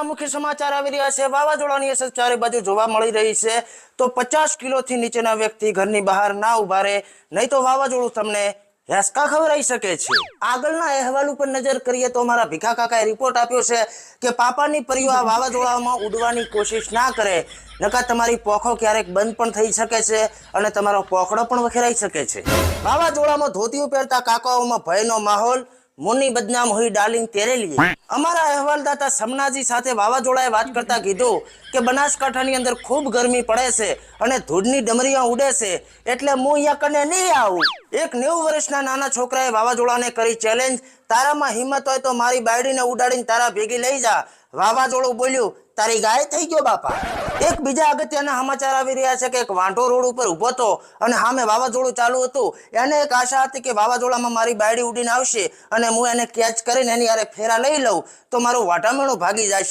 આજના મુખ્ય સમાચાર આવી રહ્યા છે। વાવાઝોડાની અસર ચારે બાજુ જોવા મળી રહી છે, તો 50 કિલોથી નીચેના વ્યક્તિ ઘરની બહાર ના ઉભા રહે, નહીં તો વાવાઝોડું તમને હેસકા ખવડાવી શકે છે। આગળના અહેવાલ ઉપર નજર કરીએ તો મારા ભીખા કાકાએ રિપોર્ટ આપ્યો છે કે પાપાની પરીઓ આ વાવાઝોડામાં ઉડવાની કોશિશ ના કરે, નકર તમારી પોખો ક્યારેક બંધ પણ થઈ શકે છે અને તમારો પોખડો પણ વખેરાઈ શકે છે। વાવાઝોડામાં ધોતિયું પહેરતા કાકાઓમાં ભયનો માહોલ, મુન્ની બદનામ હુઈ ડાર્લિંગ તેરે લીએ। અમારા અહેવાલદાતા સમનાજી સાથે વાવાઝોડાએ વાત કરતા કીધું કે બનાસકાંઠાની અંદર ખૂબ ગરમી પડે છે અને ધૂળની ડમરીઓ ઉડે છે, એટલે હું અહીંયા કને નહીં આવું। એક 90 વર્ષના નાના છોકરાએ વાવાઝોડાને કરી ચેલેન્જ, તારામાં હિંમત હોય તો મારી બાયડીને ઉડાડીને તારા ભેગી લઈ જા। વાવાઝોડું બોલ્યું, તારી ગાય થઈ ગયો બાપા। એક બીજા અગત્યના સમાચાર આવી રહ્યા છે કે એક વાંઢો રોડ ઉપર ઊભો હતો અને સામે વાવાઝોડું ચાલુ હતું। એને એક આશા હતી કે વાવાઝોડામાં મારી બાયડી ઉડીને આવશે અને હું એને કેચ કરીને એની હારે ફેરા લઈ લઉં તો મારું વાટામણું ભાગી જશે।